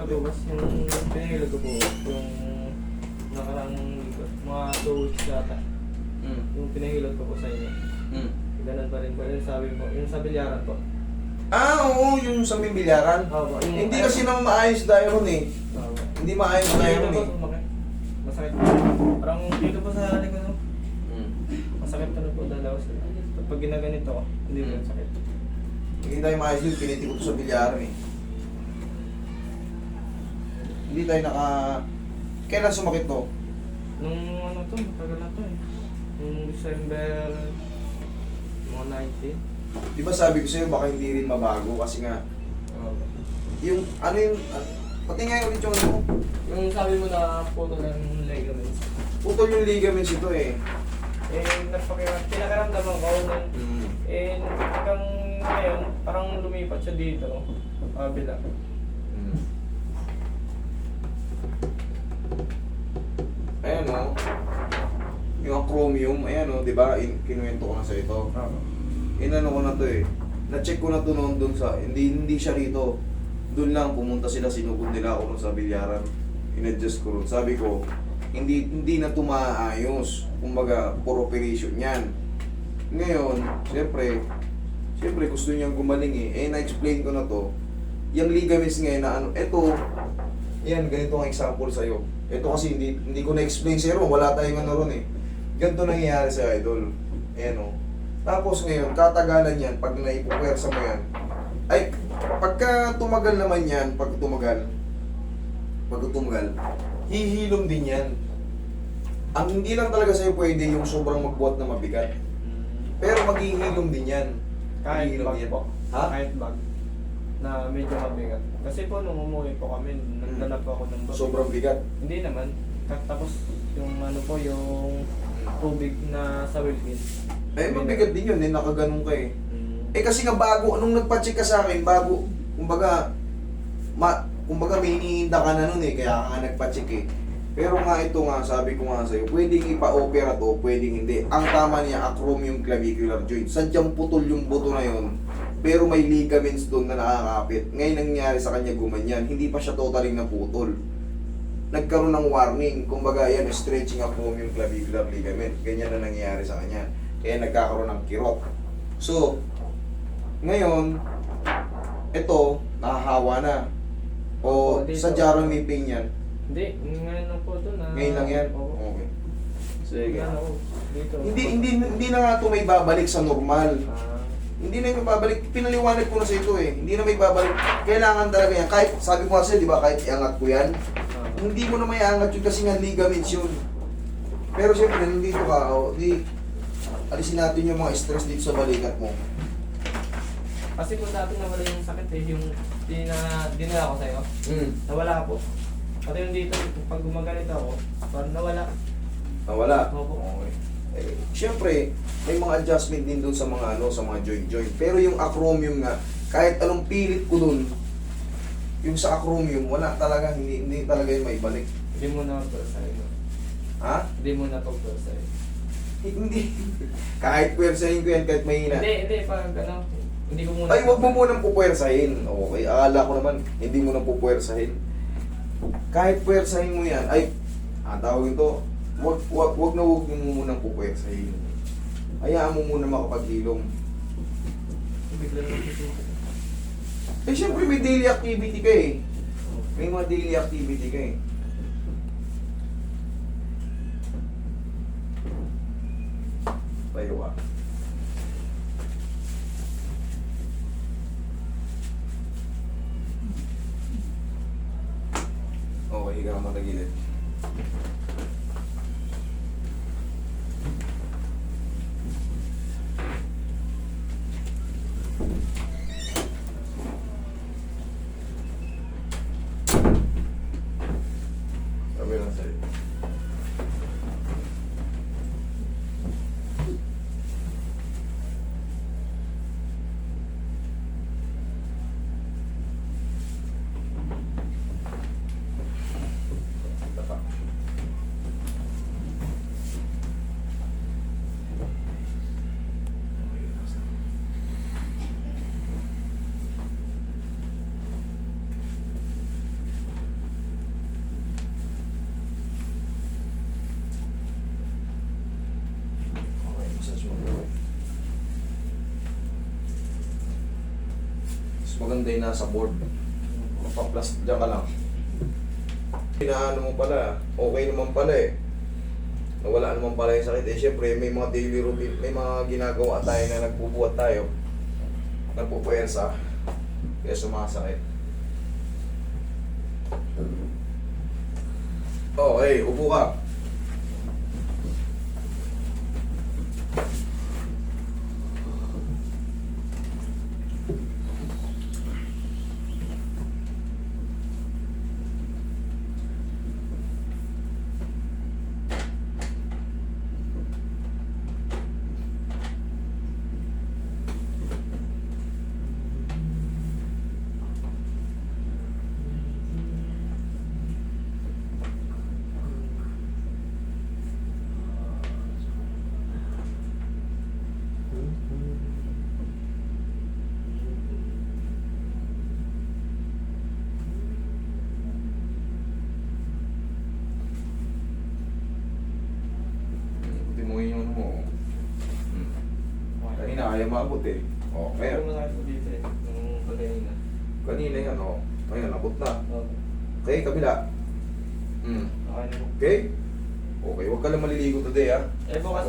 po, kasi yung pinahilot ko po, yung nakarang mga 2 weeks yata, Mm. yung pinahilot ko po sa inyo. Mm. Ganun pa rin po, yung sabi po, yung sa bilyaran po. Oo, yung sa Mimbilyaran. Opo, yung... Hindi kasi nang maayos dahil ron eh. Opo. Hindi maayos dahil ron Dito po, eh. sumakit. Masakit po. Parang dito po sa likod ko, Mm. masakit pa na po dalawa sila. Pag ginaganito ko, hindi po sakit. Hindi tayo maayos yun, pinitik ko to sa bilyaran eh. Hindi tayo Kailan sumakit to? Nung ano to, matagal na to eh. Nung December, mga 19. Di ba sabi ko sa'yo, baka hindi rin mabago kasi nga, Opo. yung, pati nga yung ulit yung ano mo, Yung sabi mo na photo ng ligaments. putol yung ligaments ito eh. Pinakaramdaman ko nun, hanggang ngayon, parang lumipat siya dito, kabila. Ayan o, yung chromium, ayan o, di ba, kinuwento ko na sa ito. Inano ko na to eh, na-check ko na to noon dun sa, hindi siya rito. Doon lang, pumunta sila, sinugod nila ako nun sa bilyaran. In-adjust ko ron. Sabi ko, hindi na to maayos. Kumbaga, for operation yan. Ngayon, siyempre gusto niyang gumaling eh. Na-explain ko na to. Yung ligaments ngayon na ano, eto, yan, ganito ang example sa'yo. Ito kasi hindi ko na-explain sa'yo, wala tayong ano ron eh. Ganito nangyayari sa idol. Ayan o. Tapos ngayon, katagalan yan, pag naipupwersa mo yan, ay, pagka tumagal naman yan, pag tumagal, hihilom din yan. Ang hindi lang talaga sa'yo pwede yung sobrang magbuhat na mabigat. Pero maghihilom din yan. Kahit Maghihilom bag yan. po. Ha? Kahit bag. Na medyo mabigat. Kasi po nung umuwi po kami, nagdala po ako ng bag. Sobrang bigat. Hindi naman. Tapos yung ano po, yung tubig na sa Wilkins. Eh, mabigat din yun, nakaganon ka eh. Mm. Eh kasi nga bago, nung nagpa-check ka sa akin, kumbaga may iniinda ka na nun eh, kaya ka nga nagpa-check eh. Pero nga ito nga, sabi ko nga sa'yo, pwedeng ipa-opera to, pwedeng hindi. Ang tama niya, acromion clavicular joint. Sadyang putol yung buto na yun, pero may ligaments doon na nakakapit. Ngayon nangyari sa kanya gumanyan, hindi pa siya totally naputol. Nagkaroon ng warning, kumbaga yan, stretching acromion clavicular ligament. Ganyan na nangyayari sa kanya. Kaya nagkakaroon ng kirot. So, ngayon, ito, nahahawa na. O, sa jaron may pain yan. Hindi, ngayon lang po ito na... Ngayon lang yan? Oo. Okay. Sige. Ano, dito. Hindi na nga ito may babalik sa normal. Ah, Hindi na may babalik. Pinaliwanag ko na sa ito eh. Hindi na may babalik. Kailangan talaga yan. Kahit, sabi ko kasi, di ba, kahit iangat ko yan, hindi mo na may angat yun kasi nga ligaments yun. Pero siyempre, nandito ka, alisin natin yung mga stress dito sa balikat mo. Kasi kung dati nawala yung sakit eh, yung dinala ko sa'yo, nawala po. Pati yung dito, pag gumaganito ako, parang nawala. Nawala? Opo. Okay. Eh, siyempre, may mga adjustment din doon sa mga sa mga joint. Pero yung acromion nga, kahit anong pilit ko doon, yung sa acromion, wala talaga, hindi talaga yung maibalik. Hindi mo na to sa'yo. Ha? Hindi mo na to sa'yo. Hindi. Kahit puwersahin ko yan, kahit mahina. Hindi, pag ano, hindi ko muna... Ay, wag mo munang pupuwersahin. Okay, akala ko naman, hindi mo nang pupuwersahin. Kahit puwersahin mo yan, tawagin to, wag mo munang pupuwersahin. Hayaan mo muna makapaghilom. Bigla naman susuko. Eh, syempre may daily activity ka eh. May mga daily activity ka eh. Tayo ka. Okay, higa ka matagilid. Sabi lang sa'yo. Tapa. day nasa board. Mapaplas, dyan ka lang. Pinaano mo pala, okay naman pala eh. Nawala naman pala yung sakit eh. Siyempre, may mga daily routine, may mga ginagawa tayo na nagbubuhat tayo. Nagpupuwersa. Kaya sumasakit. Okay, upo ka. Ikutin mo yung ano mo. Kanina ayaw maabot eh. O, Kaya ngayon. masakit po dito eh. Nung pagkanina. Kanina yan o. Ngayon, abot na. Okay. Okay, kabila. Okay na po. Okay? Okay, huwag ka lang maliligo today ah. Eh bukas,